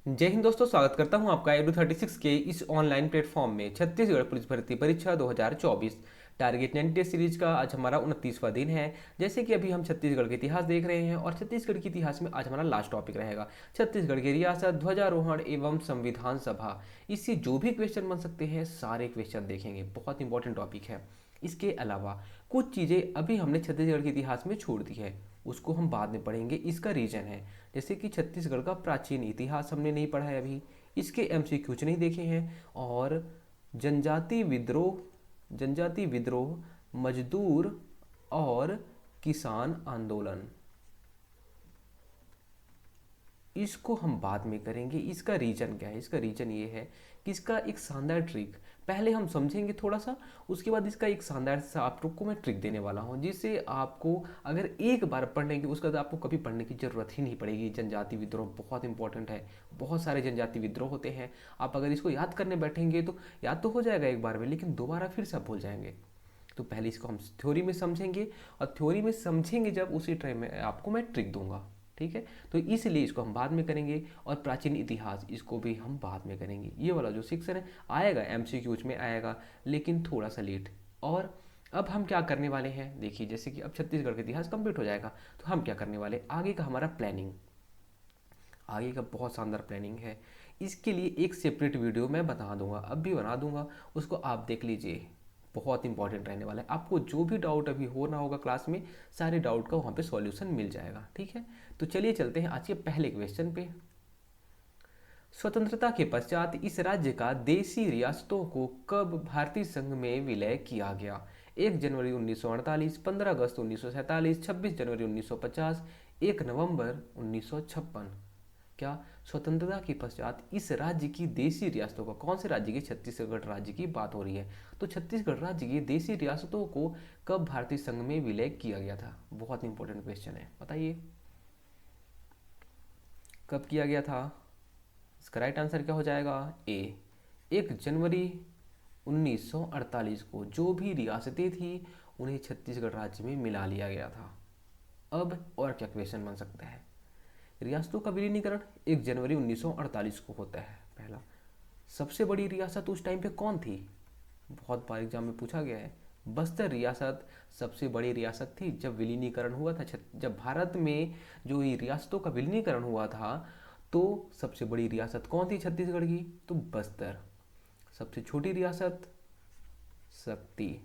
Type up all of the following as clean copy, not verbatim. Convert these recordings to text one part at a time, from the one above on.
जय हिंद दोस्तों, स्वागत करता हूं आपका एडू 36 के इस ऑनलाइन प्लेटफॉर्म में। छत्तीसगढ़ पुलिस भर्ती परीक्षा 2024 टारगेट 90 डेज सीरीज का आज हमारा 29वां दिन है। जैसे कि अभी हम छत्तीसगढ़ के इतिहास देख रहे हैं और छत्तीसगढ़ के इतिहास में आज हमारा लास्ट टॉपिक रहेगा छत्तीसगढ़ की रियासत, ध्वजारोहण एवं संविधान सभा। इससे जो भी क्वेश्चन बन सकते हैं सारे क्वेश्चन देखेंगे, बहुत इंपॉर्टेंट टॉपिक है। इसके अलावा कुछ चीज़ें अभी हमने छत्तीसगढ़ के इतिहास में छोड़ दी है, उसको हम बाद में पढ़ेंगे। इसका रीजन है जैसे कि छत्तीसगढ़ का प्राचीन इतिहास हमने नहीं पढ़ा है अभी, इसके एमसीक्यूज नहीं देखे हैं, और जनजाति विद्रोह, मजदूर और किसान आंदोलन, इसको हम बाद में करेंगे। इसका रीजन क्या है? इसका रीजन ये है कि इसका एक शानदार ट्रिक पहले हम समझेंगे थोड़ा सा, उसके बाद इसका एक शानदार सा आप लोग को मैं ट्रिक देने वाला हूँ जिससे आपको अगर एक बार पढ़नेंगे उसके बाद आपको कभी पढ़ने की ज़रूरत ही नहीं पड़ेगी। जनजाति विद्रोह बहुत इंपॉर्टेंट है, बहुत सारे जनजाति विद्रोह होते हैं। आप अगर इसको याद करने बैठेंगे तो याद तो हो जाएगा एक बार में, लेकिन दोबारा फिर से आप भूल जाएंगे। तो पहले इसको हम थ्योरी में समझेंगे, और थ्योरी में समझेंगे जब उसी टाइम में आपको मैं ट्रिक दूंगा, ठीक है। तो इसलिए इसको हम बाद में करेंगे, और प्राचीन इतिहास इसको भी हम बाद में करेंगे। ये वाला जो सेक्शन है आएगा एमसीक्यूज में आएगा, लेकिन थोड़ा सा लेट। और अब हम क्या करने वाले हैं देखिए, जैसे कि अब छत्तीसगढ़ का इतिहास कंप्लीट हो जाएगा तो हम क्या करने वाले, आगे का हमारा प्लानिंग, आगे का बहुत शानदार प्लानिंग है। इसके लिए एक सेपरेट वीडियो मैं बता दूंगा, अब भी बना दूंगा, उसको आप देख लीजिए। बहुत इंपॉर्टेंट रहने वाला है, आपको जो भी डाउट अभी हो ना होगा क्लास में, सारे डाउट का वहाँ पे सॉल्यूशन मिल जाएगा, ठीक है। तो चलिए चलते हैं आज के पहले क्वेश्चन पे। स्वतंत्रता के पश्चात इस राज्य का देशी रियासतों को कब भारतीय संघ में विलय किया गया? 1 जनवरी 1948, 15 अगस्त 1947, 26 जनवरी 1950, 1 नवंबर 1956। क्या स्वतंत्रता के पश्चात इस राज्य की देशी रियासतों का, कौन से राज्य की? छत्तीसगढ़ राज्य की बात हो रही है। तो छत्तीसगढ़ राज्य की देशी रियासतों को कब भारतीय संघ में विलय किया गया था? बहुत इंपॉर्टेंट क्वेश्चन है, बताइए कब किया गया था। इसका राइट आंसर क्या हो जाएगा? ए, 1 जनवरी 1948 को जो भी रियासतें थी उन्हें छत्तीसगढ़ राज्य में मिला लिया गया था। अब और क्या क्वेश्चन बन सकता है? रियासतों का विलीनीकरण 1 जनवरी 1948 को होता है पहला। सबसे बड़ी रियासत उस टाइम पे कौन थी? बहुत बार एग्जाम में पूछा गया है। बस्तर रियासत सबसे बड़ी रियासत थी जब विलीनीकरण हुआ था। जब भारत में जो ये रियासतों का विलीनीकरण हुआ था तो सबसे बड़ी रियासत कौन थी छत्तीसगढ़ की? तो बस्तर। सबसे छोटी रियासत शक्ति।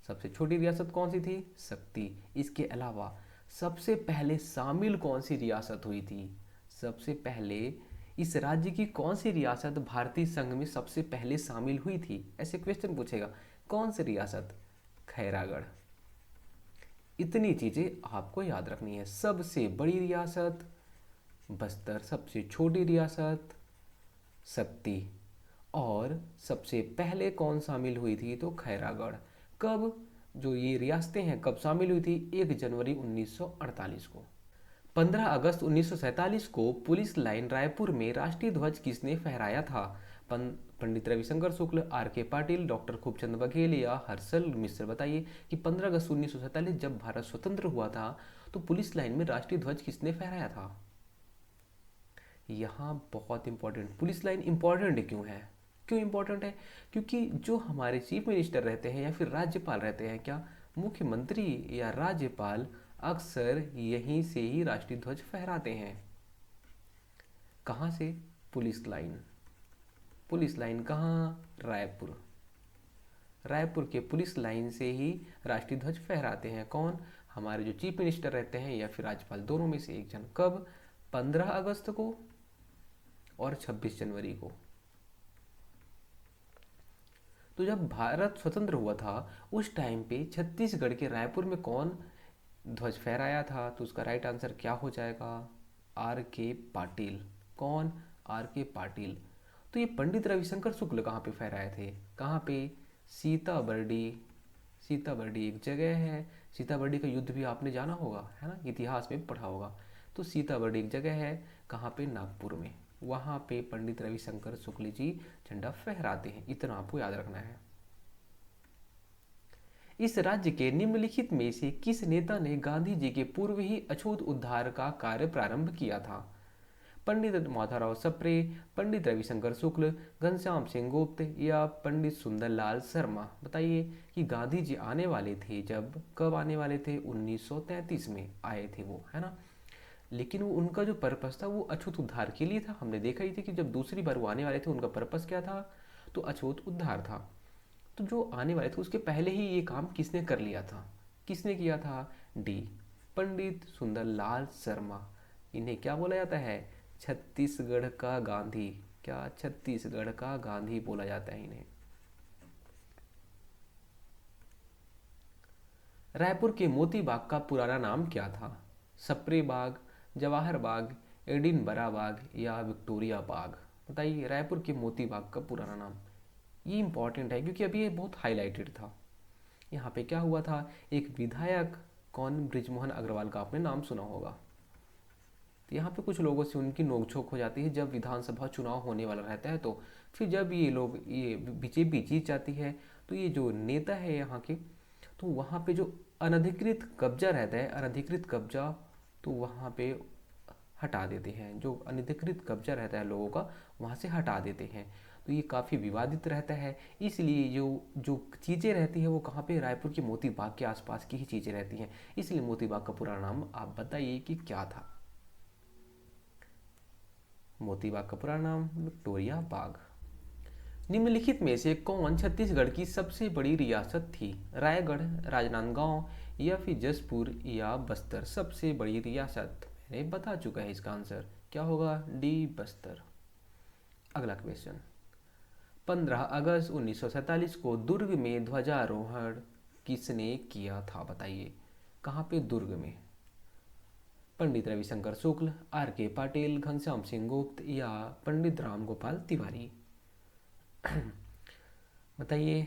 सबसे छोटी रियासत कौन सी थी? शक्ति। इसके अलावा सबसे पहले शामिल कौन सी रियासत हुई थी? सबसे पहले इस राज्य की कौन सी रियासत भारतीय संघ में सबसे पहले शामिल हुई थी? ऐसे क्वेश्चन पूछेगा, कौन सी रियासत? खैरागढ़। इतनी चीजें आपको याद रखनी है। सबसे बड़ी रियासत बस्तर, सबसे छोटी रियासत शक्ति, और सबसे पहले कौन शामिल हुई थी? तो खैरागढ़। कब जो ये रियासतें हैं कब शामिल हुई थी? 1 जनवरी 1948 को। 15 अगस्त 1947 को पुलिस लाइन रायपुर में राष्ट्रीय ध्वज किसने फहराया था? पंडित रविशंकर शुक्ल, आर के पाटिल, डॉक्टर खूबचंद बघेल या हर्षल मिश्र। बताइए कि 15 अगस्त 1947 जब भारत स्वतंत्र हुआ था तो पुलिस लाइन में राष्ट्रीय ध्वज किसने फहराया था? यहाँ बहुत इंपॉर्टेंट, पुलिस लाइन इंपॉर्टेंट क्यों है? क्यों इंपॉर्टेंट है? क्योंकि जो हमारे चीफ मिनिस्टर रहते हैं या फिर राज्यपाल रहते हैं, क्या मुख्यमंत्री या राज्यपाल अक्सर यहीं से ही राष्ट्रीय ध्वज फहराते हैं। कहाँ से? Police line. पुलिस लाइन कहाँ? रायपुर। रायपुर के पुलिस लाइन से ही राष्ट्रीय ध्वज फहराते हैं कौन? हमारे जो चीफ मिनिस्टर रहते हैं या फिर राज्यपाल, दोनों में से एक जन। कब? 15 अगस्त को और 26 जनवरी को। तो जब भारत स्वतंत्र हुआ था उस टाइम पे छत्तीसगढ़ के रायपुर में कौन ध्वज फहराया था? तो उसका राइट आंसर क्या हो जाएगा? आर के पाटिल। कौन? आर के पाटिल। तो ये पंडित रविशंकर शुक्ल कहाँ पे फहराए थे? कहाँ पे? सीताबर्डी। सीताबर्डी एक जगह है, सीताबर्डी का युद्ध भी आपने जाना होगा, है ना, इतिहास में पढ़ा होगा। तो सीताबर्डी एक जगह है, कहाँ पे? नागपुर में। वहाँ पे पंडित रविशंकर शुक्ल जी झंडा फहराते हैं, इतना आपको याद रखना है। इस राज्य के निम्नलिखित में से किस नेता ने गांधी जी के पूर्व ही अछूत उद्धार का कार्य प्रारंभ किया था? पंडित माधवराव सप्रे, पंडित रविशंकर शुक्ल, घनश्याम सिंह गुप्त या पंडित सुंदरलाल शर्मा। बताइए कि गांधी जी आने वाले थे, जब कब आने वाले थे, 1933 में आए थे वो, है ना। लेकिन वो उनका जो पर्पस था वो अछूत उद्धार के लिए था। हमने देखा ही थी कि जब दूसरी बार वो आने वाले थे उनका पर्पस क्या था, तो अछूत उद्धार था। तो जो आने वाले थे उसके पहले ही ये काम किसने कर लिया था, किसने किया था, डी, पंडित सुंदरलाल शर्मा। इन्हें क्या बोला जाता है, छत्तीसगढ़ का गांधी। क्या छत्तीसगढ़ का गांधी बोला जाता है इन्हें। रायपुर के मोती बाग का पुराना नाम क्या था, सप्रे बाग, जवाहर बाग, एडिनबरा बाग या विक्टोरिया बाग। बताइए रायपुर के मोती बाग का पुराना नाम। ये इंपॉर्टेंट है क्योंकि अभी ये बहुत हाईलाइटेड था। यहाँ पे क्या हुआ था, एक विधायक, कौन, बृजमोहन अग्रवाल का आपने नाम सुना होगा। तो यहाँ पे कुछ लोगों से उनकी नोकझोंक हो जाती है जब विधानसभा चुनाव होने वाला रहता है। तो फिर जब ये लोग, ये बीजेपी जीत जाती है, तो ये जो नेता है यहाँ के, तो वहाँ पे जो अनधिकृत कब्जा रहता है, अनधिकृत कब्जा, तो वहाँ पे हटा देते हैं। जो अनधिकृत कब्जा रहता है लोगों का, वहाँ से हटा देते हैं। तो ये काफ़ी विवादित रहता है। इसलिए जो जो चीज़ें रहती हैं वो कहाँ पे, रायपुर के मोती बाग के आसपास की ही चीज़ें रहती हैं। इसलिए मोती बाग का पूरा नाम आप बताइए कि क्या था। मोती बाग का पूरा नाम विक्टोरिया बाग। निम्नलिखित में से कौन छत्तीसगढ़ की सबसे बड़ी रियासत थी, रायगढ़, राजनांदगांव या फिर जसपुर या बस्तर। सबसे बड़ी रियासत मैंने बता चुका है, इसका आंसर क्या होगा, डी, बस्तर। अगला क्वेश्चन, 15 अगस्त 1947 को दुर्ग में ध्वजारोहण किसने किया था, बताइए। कहाँ पे, दुर्ग में। पंडित रविशंकर शुक्ल, आर के पाटिल, घनश्याम सिंह गुप्त या पंडित राम गोपाल तिवारी। बताइए।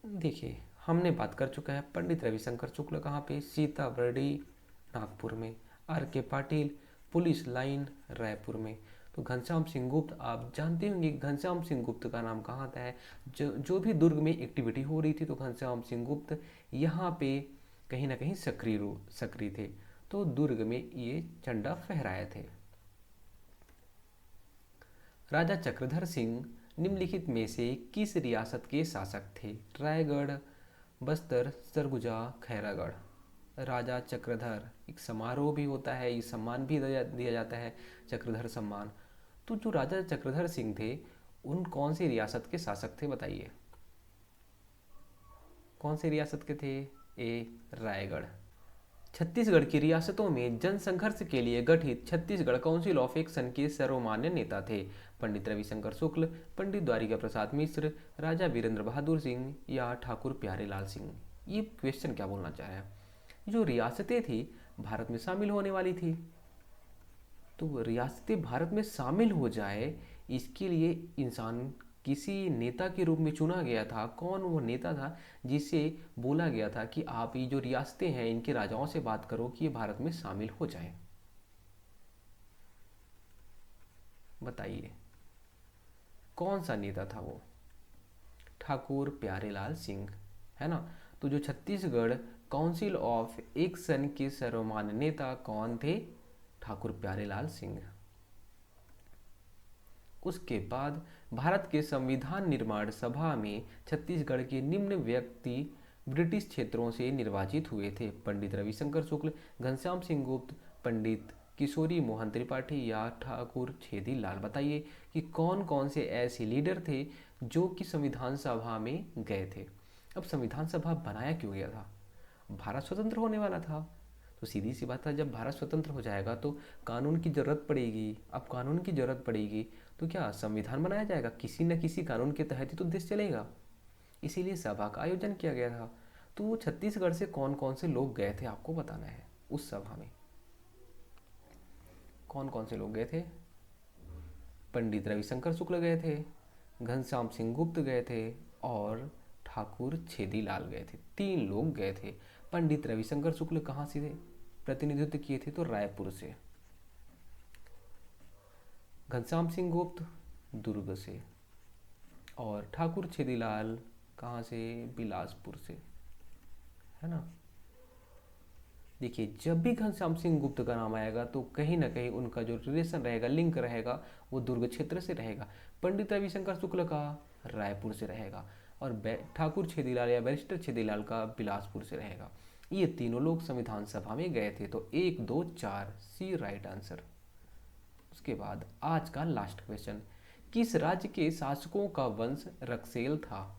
देखिए हमने बात कर चुका है, पंडित रविशंकर शुक्ल कहाँ पे, सीताबर्डी नागपुर में, आर के पाटिल पुलिस लाइन रायपुर में। तो घनश्याम सिंह गुप्त आप जानते होंगे, घनश्याम सिंह गुप्त का नाम कहाँ आता है, जो भी दुर्ग में एक्टिविटी हो रही थी तो घनश्याम सिंह गुप्त यहाँ पे कहीं ना कहीं सक्रिय थे। तो दुर्ग में ये झंडा फहराए थे। राजा चक्रधर सिंह निम्नलिखित में से किस रियासत के शासक थे, रायगढ़, बस्तर, सरगुजा, खैरागढ़। राजा चक्रधर, एक समारोह भी होता है, ये सम्मान भी दिया जाता है, चक्रधर सम्मान। तो जो राजा चक्रधर सिंह थे उन कौन सी रियासत के शासक थे, बताइए। कौन सी रियासत के थे, ए, रायगढ़। छत्तीसगढ़ की रियासतों में जनसंघर्ष के लिए गठित छत्तीसगढ़ काउंसिल ऑफ एक्शन के सर्वमान्य नेता थे, पंडित रविशंकर शुक्ल, पंडित द्वारिका प्रसाद मिश्र, राजा वीरेंद्र बहादुर सिंह या ठाकुर प्यारेलाल सिंह। ये क्वेश्चन क्या बोलना चाह रहा है, जो रियासतें थी भारत में शामिल होने वाली थी, तो रियासतें भारत में शामिल हो जाए इसके लिए इंसान किसी नेता के रूप में चुना गया था। कौन वो नेता था जिसे बोला गया था कि आप ये जो रियासतें हैं इनके राजाओं से बात करो कि ये भारत में शामिल हो जाए, बताइए कौन सा नेता था वो, ठाकुर प्यारेलाल सिंह, है ना। तो जो छत्तीसगढ़ काउंसिल ऑफ एक्शन के सर्वमान्य नेता कौन थे, ठाकुर प्यारेलाल सिंह। उसके बाद भारत के संविधान निर्माण सभा में छत्तीसगढ़ के निम्न व्यक्ति ब्रिटिश क्षेत्रों से निर्वाचित हुए थे, पंडित रविशंकर शुक्ल, घनश्याम सिंह गुप्त, पंडित किशोरी मोहन त्रिपाठी या ठाकुर छेदी लाल। बताइए कि कौन कौन से ऐसे लीडर थे जो कि संविधान सभा में गए थे। अब संविधान सभा बनाया क्यों गया था, भारत स्वतंत्र होने वाला था, तो सीधी सी बात है जब भारत स्वतंत्र हो जाएगा तो कानून की ज़रूरत पड़ेगी। अब कानून की ज़रूरत पड़ेगी तो क्या संविधान बनाया जाएगा, किसी न किसी कानून के तहत ही तो देश चलेगा। इसीलिए सभा का आयोजन किया गया था। तो छत्तीसगढ़ से कौन कौन से लोग गए थे आपको बताना है उस सभा में। कौन कौन से लोग गए थे, पंडित रविशंकर शुक्ल गए थे, घनश्याम सिंह गुप्त गए थे और ठाकुर छेदीलाल गए थे। 3 लोग गए थे। पंडित रविशंकर शुक्ल कहाँ से थे, प्रतिनिधित्व किए थे, तो रायपुर से। घनश्याम सिंह गुप्त दुर्ग से और ठाकुर छेदीलाल कहाँ से, बिलासपुर से, है ना। देखिए, जब भी घनश्याम सिंह गुप्त का नाम आएगा तो कहीं ना कहीं उनका जो रिलेशन रहेगा, लिंक रहेगा, वो दुर्ग क्षेत्र से रहेगा। पंडित रविशंकर शुक्ल का रायपुर से रहेगा, और ठाकुर छेदीलाल या बैरिस्टर छेदीलाल का बिलासपुर से रहेगा। ये तीनों लोग संविधान सभा में गए थे। तो 1 2 4 सी राइट आंसर। उसके बाद आज का लास्ट क्वेश्चन, किस राज्य के शासकों का वंश रक्सेल था?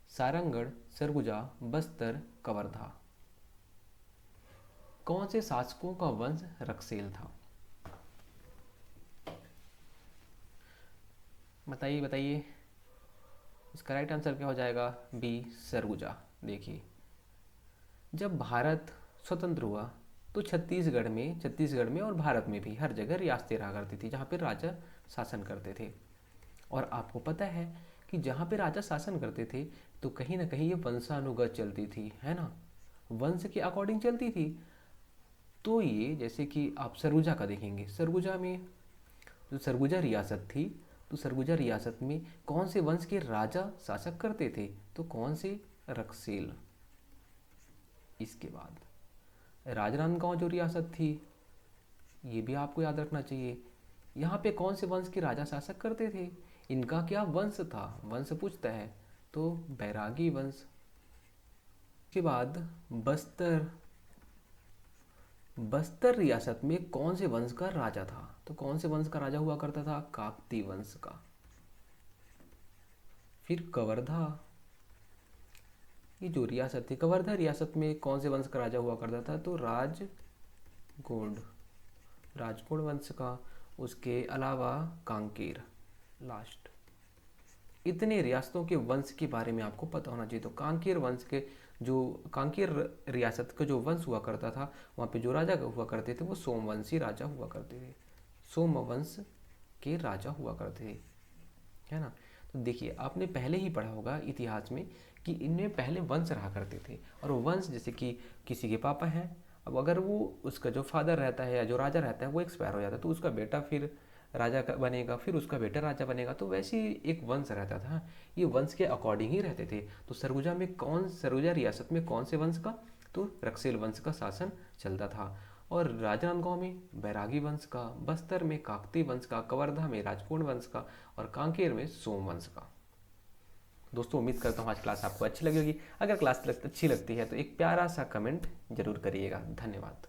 सारंगढ़, सरगुजा, बस्तर, कवर्धा। कौन से शासकों का वंश रक्सेल था? बताइए बताइए। इसका राइट आंसर क्या हो जाएगा? बी, सरगुजा। देखिए, जब भारत स्वतंत्र हुआ तो छत्तीसगढ़ में और भारत में भी हर जगह रियासतें रहा करती थी जहाँ पे राजा शासन करते थे। और आपको पता है कि जहाँ पे राजा शासन करते थे तो कहीं ना कहीं ये वंशानुगत चलती थी, है ना, वंश के अकॉर्डिंग चलती थी। तो ये जैसे कि आप सरगुजा का देखेंगे, सरगुजा में जो सरगुजा रियासत थी, तो सरगुजा रियासत में कौन से वंश के राजा शासक करते थे? तो कौन से? रक्सेल। इसके बाद राजनांदगांव जो रियासत थी, ये भी आपको याद रखना चाहिए। यहाँ पे कौन से वंश के राजा शासक करते थे? इनका क्या वंश था? वंश पूछता है तो बैरागी वंश। के बाद बस्तर, बस्तर रियासत में कौन से वंश का राजा था? तो कौन से वंश का राजा हुआ करता था? काकती वंश का। फिर कवर्धा, ये जो रियासत थी कवर्धा रियासत में कौन से वंश का राजा हुआ करता था? तो राजगोंड, राजगोंड वंश का। उसके अलावा कांकेर लास्ट। इतने रियासतों के वंश के बारे में आपको पता होना चाहिए। तो कांकेर वंश के जो कांकेर रियासत का जो वंश हुआ करता था, वहाँ पे जो राजा हुआ करते थे वो सोमवंशी राजा हुआ करते थे, सोमवंश के राजा हुआ करते थे, है ना। तो देखिए, आपने पहले ही पढ़ा होगा इतिहास में कि इनमें पहले वंश रहा करते थे, और वो वंश जैसे कि किसी के पापा हैं, अब अगर वो उसका जो फादर रहता है या जो राजा रहता है वो एक्सपायर हो जाता है तो उसका बेटा फिर राजा बनेगा, फिर उसका बेटा राजा बनेगा। तो वैसे ही एक वंश रहता था, ये वंश के अकॉर्डिंग ही रहते थे। तो सरगुजा रियासत में कौन से वंश का? तो रक्सेल वंश का शासन चलता था। और राजनांदगांव में बैरागी वंश का, बस्तर में काकती वंश का, कवर्धा में राजपूत वंश का, और कांकेर में सोमवंश का। दोस्तों, उम्मीद करता हूँ आज क्लास आपको अच्छी लगी होगी। अगर क्लास अच्छी लगती है तो एक प्यारा सा कमेंट जरूर करिएगा। धन्यवाद।